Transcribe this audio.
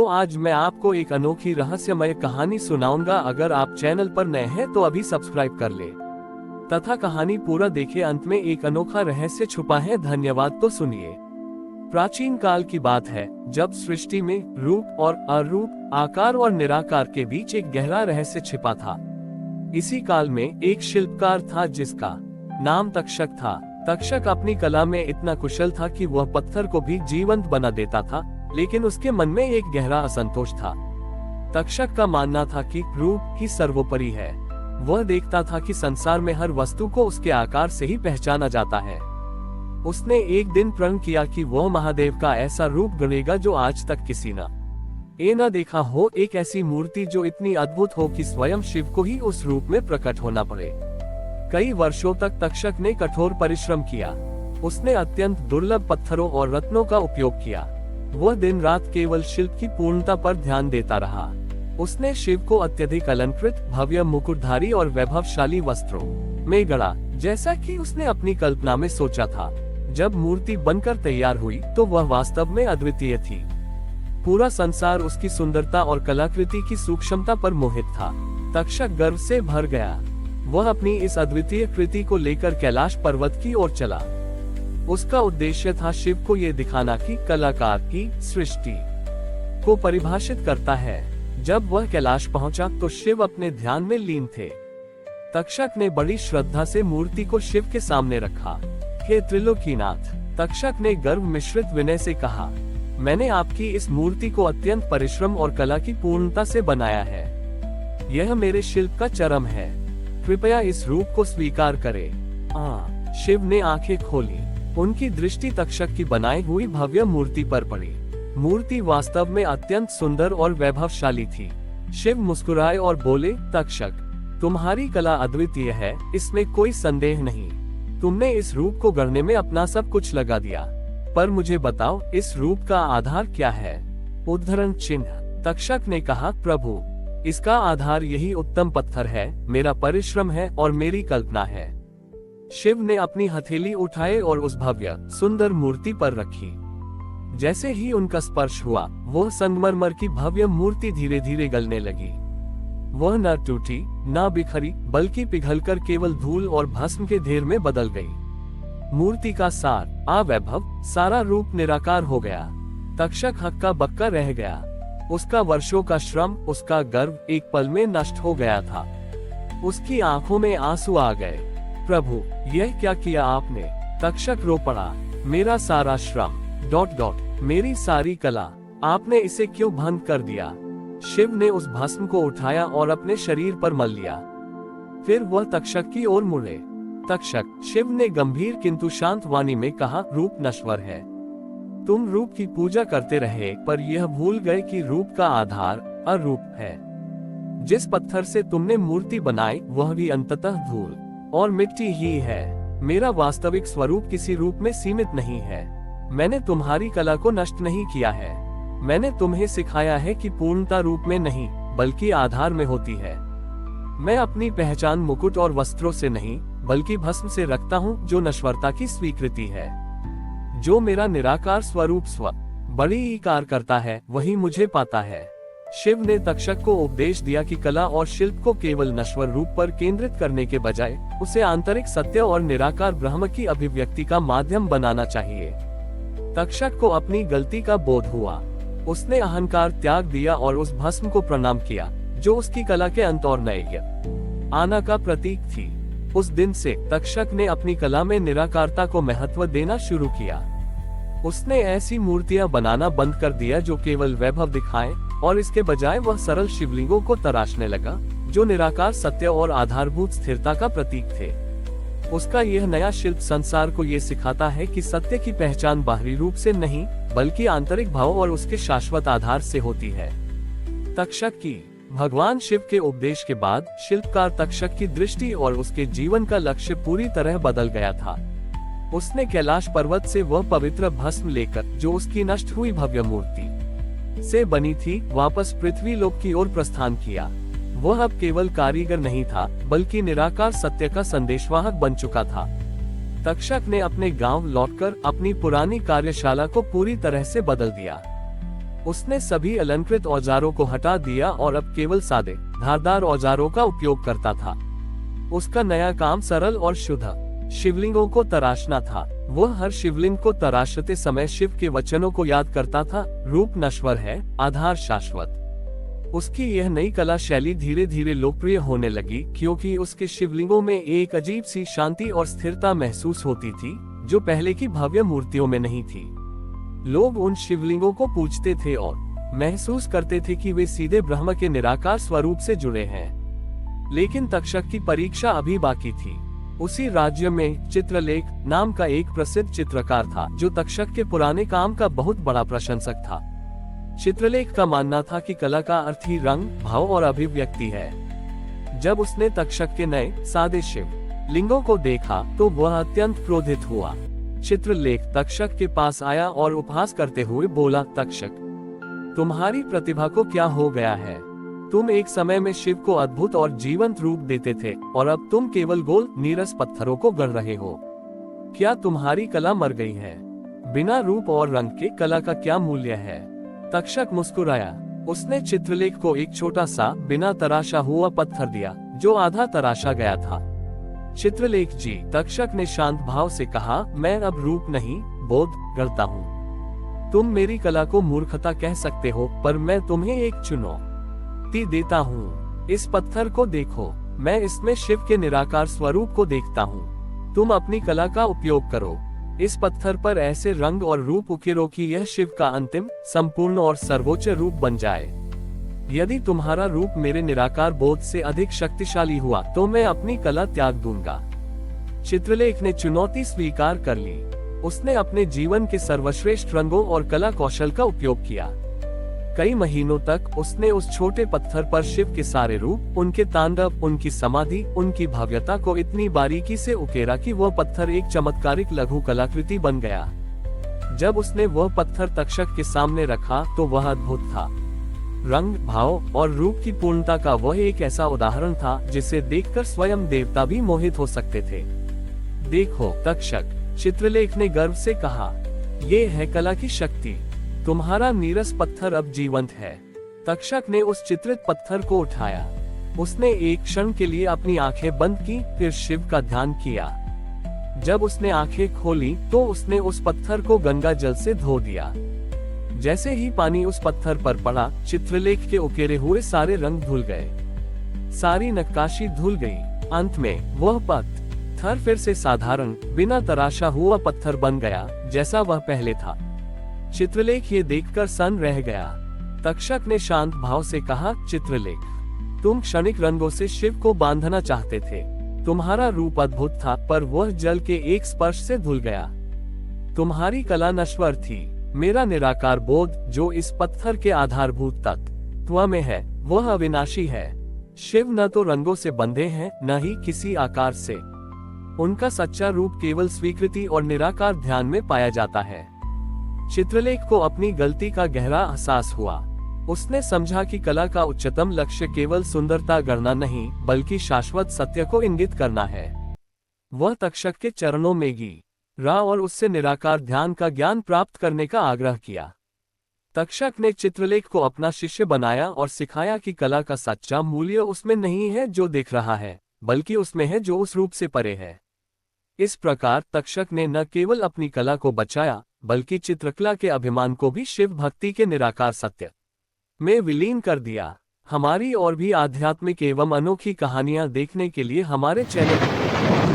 तो आज मैं आपको एक अनोखी रहस्यमय कहानी सुनाऊंगा। अगर आप चैनल पर नए हैं तो अभी सब्सक्राइब कर ले तथा कहानी पूरा देखे। अंत में एक अनोखा रहस्य छुपा है। धन्यवाद। तो सुनिए। प्राचीन काल की बात है, जब सृष्टि में रूप और अरूप, आकार और निराकार के बीच एक गहरा रहस्य छिपा था। इसी काल में एक शिल्पकार था जिसका नाम तक्षक था। तक्षक अपनी कला में इतना कुशल था कि वह पत्थर को भी जीवंत बना देता था, लेकिन उसके मन में एक गहरा असंतोष था। तक्षक का मानना था कि रूप ही सर्वोपरि है। वह देखता था कि संसार में हर वस्तु को उसके आकार से ही पहचाना जाता है। उसने एक दिन प्रण किया कि वह महादेव का ऐसा रूप गढ़ेगा जो आज तक किसी न देखा हो। एक ऐसी मूर्ति जो इतनी अद्भुत हो कि स्वयं शिव को ही उस रूप में प्रकट होना पड़े। कई वर्षों तक तक्षक ने कठोर परिश्रम किया। उसने अत्यंत दुर्लभ पत्थरों और रत्नों का उपयोग किया। वह दिन रात केवल शिल्प की पूर्णता पर ध्यान देता रहा। उसने शिव को अत्यधिक अलंकृत, भव्य, मुकुटधारी और वैभवशाली वस्त्रों में गढ़ा, जैसा कि उसने अपनी कल्पना में सोचा था। जब मूर्ति बनकर तैयार हुई तो वह वास्तव में अद्वितीय थी। पूरा संसार उसकी सुंदरता और कलाकृति की सूक्ष्मता पर मोहित था। तक्षक गर्व से भर गया। वह अपनी इस अद्वितीय कृति को लेकर कैलाश पर्वत की ओर चला। उसका उद्देश्य था शिव को ये दिखाना कि कलाकार की सृष्टि को परिभाषित करता है। जब वह कैलाश पहुंचा तो शिव अपने ध्यान में लीन थे। तक्षक ने बड़ी श्रद्धा से मूर्ति को शिव के सामने रखा। हे त्रिलोकीनाथ, तक्षक ने गर्व मिश्रित विनय से कहा, मैंने आपकी इस मूर्ति को अत्यंत परिश्रम और कला की पूर्णता से बनाया है। यह मेरे शिल्प का चरम है। कृपया इस रूप को स्वीकार करें। शिव ने आंखें खोली। उनकी दृष्टि तक्षक की बनाई हुई भव्य मूर्ति पर पड़ी। मूर्ति वास्तव में अत्यंत सुंदर और वैभवशाली थी। शिव मुस्कुराए और बोले, तक्षक, तुम्हारी कला अद्वितीय है, इसमें कोई संदेह नहीं। तुमने इस रूप को गढ़ने में अपना सब कुछ लगा दिया, पर मुझे बताओ, इस रूप का आधार क्या है? उद्धरण चिन्ह। तक्षक ने कहा, प्रभु, इसका आधार यही उत्तम पत्थर है, मेरा परिश्रम है और मेरी कल्पना है। शिव ने अपनी हथेली उठाए और उस भव्य सुंदर मूर्ति पर रखी। जैसे ही उनका स्पर्श हुआ, वह संगमरमर की भव्य मूर्ति धीरे धीरे गलने लगी। वह न टूटी, न बिखरी, बल्कि पिघलकर केवल धूल और भस्म के ढेर में बदल गई। मूर्ति का सार, अवैभव, सारा रूप निराकार हो गया। तक्षक हक्का बक्का रह गया। उसका वर्षों का श्रम, उसका गर्व एक पल में नष्ट हो गया था। उसकी आंखों में आंसू आ गए। प्रभु, यह क्या किया आपने? तक्षक रो पड़ा। मेरा सारा श्रम, मेरी सारी कला, आपने इसे क्यों भंग कर दिया? शिव ने उस भस्म को उठाया और अपने शरीर पर मल लिया। फिर वह तक्षक की ओर मुड़े। तक्षक, शिव ने गंभीर किंतु शांत वाणी में कहा, रूप नश्वर है। तुम रूप की पूजा करते रहे, पर यह भूल गए कि रूप का आधार अरूप है। जिस पत्थर से तुमने मूर्ति बनाई, वह भी अंततः धूल और मिट्टी ही है। मेरा वास्तविक स्वरूप किसी रूप में सीमित नहीं है। मैंने तुम्हारी कला को नष्ट नहीं किया है। मैंने तुम्हें सिखाया है कि पूर्णता रूप में नहीं, बल्कि आधार में होती है। मैं अपनी पहचान मुकुट और वस्त्रों से नहीं, बल्कि भस्म से रखता हूँ, जो नश्वरता की स्वीकृति है। जो मेरा निराकार स्वरूप बड़ी इकार करता है, वही मुझे पाता है। शिव ने तक्षक को उपदेश दिया कि कला और शिल्प को केवल नश्वर रूप पर केंद्रित करने के बजाय उसे आंतरिक सत्य और निराकार ब्रह्म की अभिव्यक्ति का माध्यम बनाना चाहिए। तक्षक को अपनी गलती का बोध हुआ। उसने अहंकार त्याग दिया और उस भस्म को प्रणाम किया, जो उसकी कला के अंत और नए आना का प्रतीक थी। उस दिन से तक्षक ने अपनी कला में निराकारता को महत्व देना शुरू किया। उसने ऐसी मूर्तियां बनाना बंद कर दिया जो केवल वैभव दिखाएं, और इसके बजाय वह सरल शिवलिंगों को तराशने लगा, जो निराकार सत्य और आधारभूत स्थिरता का प्रतीक थे। उसका यह नया शिल्प संसार को ये सिखाता है कि सत्य की पहचान बाहरी रूप से नहीं, बल्कि आंतरिक भाव और उसके शाश्वत आधार से होती है। तक्षक की भगवान शिव के उपदेश के बाद शिल्पकार तक्षक की दृष्टि और उसके जीवन का लक्ष्य पूरी तरह बदल गया था। उसने कैलाश पर्वत से वह पवित्र भस्म लेकर, जो उसकी नष्ट हुई भव्य मूर्ति से बनी थी, वापस पृथ्वी लोक की ओर प्रस्थान किया। वह अब केवल कारीगर नहीं था, बल्कि निराकार सत्य का संदेशवाहक बन चुका था। तक्षक ने अपने गांव लौटकर अपनी पुरानी कार्यशाला को पूरी तरह से बदल दिया। उसने सभी अलंकृत औजारों को हटा दिया और अब केवल सादे धारदार औजारों का उपयोग करता था। उसका नया काम सरल और शुद्ध शिवलिंगों को तराशना था। वह हर शिवलिंग को तराशते समय शिव के वचनों को याद करता था, रूप नश्वर है, आधार शाश्वत। उसकी यह नई कला शैली धीरे धीरे लोकप्रिय होने लगी, क्योंकि उसके शिवलिंगों में एक अजीब सी शांति और स्थिरता महसूस होती थी, जो पहले की भव्य मूर्तियों में नहीं थी। लोग उन शिवलिंगों को पूजते थे और महसूस करते थे कि वे सीधे ब्रह्म के निराकार स्वरूप से जुड़े हैं। लेकिन तक्षक की परीक्षा अभी बाकी थी। उसी राज्य में चित्रलेख नाम का एक प्रसिद्ध चित्रकार था, जो तक्षक के पुराने काम का बहुत बड़ा प्रशंसक था। चित्रलेख का मानना था कि कला का अर्थ ही रंग, भाव और अभिव्यक्ति है। जब उसने तक्षक के नए सादे शिव लिंगों को देखा तो वह अत्यंत क्रोधित हुआ। चित्रलेख तक्षक के पास आया और उपहास करते हुए बोला, तक्षक, तुम्हारी प्रतिभा को क्या हो गया है? तुम एक समय में शिव को अद्भुत और जीवंत रूप देते थे और अब तुम केवल गोल नीरस पत्थरों को गढ़ रहे हो। क्या तुम्हारी कला मर गई है? बिना रूप और रंग के कला का क्या मूल्य है? तक्षक मुस्कुराया। उसने चित्रलेख को एक छोटा सा बिना तराशा हुआ पत्थर दिया, जो आधा तराशा गया था। चित्रलेख जी, तक्षक ने शांत भाव से कहा, मैं अब रूप नहीं, बोध करता हूँ। तुम मेरी कला को मूर्खता कह सकते हो, पर मैं तुम्हें एक चुनौती देता हूँ। इस पत्थर को देखो, मैं इसमें शिव के निराकार स्वरूप को देखता हूँ। तुम अपनी कला का उपयोग करो। इस पत्थर पर ऐसे रंग और रूप उकेरो कि यह शिव का अंतिम, संपूर्ण और सर्वोच्च रूप बन जाए। यदि तुम्हारा रूप मेरे निराकार बोध से अधिक शक्तिशाली हुआ तो मैं अपनी कला त्याग दूंगा। चित्रलेख ने चुनौती स्वीकार कर ली। उसने अपने जीवन के सर्वश्रेष्ठ रंगों और कला कौशल का उपयोग किया। कई महीनों तक उसने उस छोटे पत्थर पर शिव के सारे रूप, उनके तांडव, उनकी समाधि, उनकी भव्यता को इतनी बारीकी से उकेरा कि वह पत्थर एक चमत्कारिक लघु कलाकृति बन गया। जब उसने वह पत्थर तक्षक के सामने रखा तो वह अद्भुत था। रंग, भाव और रूप की पूर्णता का वह एक ऐसा उदाहरण था जिसे देखकर स्वयं देवता भी मोहित हो सकते थे। देखो तक्षक, चित्रलेख ने गर्व से कहा, ये है कला की शक्ति। तुम्हारा नीरस पत्थर अब जीवंत है। तक्षक ने उस चित्रित पत्थर को उठाया। उसने एक क्षण के लिए अपनी आंखें बंद की, फिर शिव का ध्यान किया। जब उसने आंखें खोली तो उसने उस पत्थर को गंगा जल से धो दिया। जैसे ही पानी उस पत्थर पर पड़ा, चित्रलेख के उकेरे हुए सारे रंग धुल गए, सारी नक्काशी धुल गई। अंत में वह पत्थर फिर से साधारण, बिना तराशा हुआ पत्थर बन गया, जैसा वह पहले था। चित्रलेख ये देखकर सन्न रह गया। तक्षक ने शांत भाव से कहा, चित्रलेख, तुम क्षणिक रंगों से शिव को बांधना चाहते थे। तुम्हारा रूप अद्भुत था, पर वह जल के एक स्पर्श से धुल गया। तुम्हारी कला नश्वर थी। मेरा निराकार बोध, जो इस पत्थर के आधारभूत तत्व में है, वह अविनाशी है। शिव न तो रंगों से बंधे हैं, न ही किसी आकार से। उनका सच्चा रूप केवल स्वीकृति और निराकार ध्यान में पाया जाता है। चित्रलेख को अपनी गलती का गहरा एहसास हुआ। उसने समझा कि कला का उच्चतम लक्ष्य केवल सुंदरता गढ़ना नहीं, बल्कि शाश्वत सत्य को इंगित करना है। वह तक्षक के चरणों में गिरा और उससे निराकार ध्यान का ज्ञान प्राप्त करने का आग्रह किया। तक्षक ने चित्रलेख को अपना शिष्य बनाया और सिखाया कि कला का सच्चा मूल्य उसमें नहीं है जो दिख रहा है, बल्कि उसमें है जो उस रूप से परे है। इस प्रकार तक्षक ने न केवल अपनी कला को बचाया, बल्कि चित्रकला के अभिमान को भी शिव भक्ति के निराकार सत्य में विलीन कर दिया। हमारी और भी आध्यात्मिक एवं अनोखी कहानियां देखने के लिए हमारे चैनल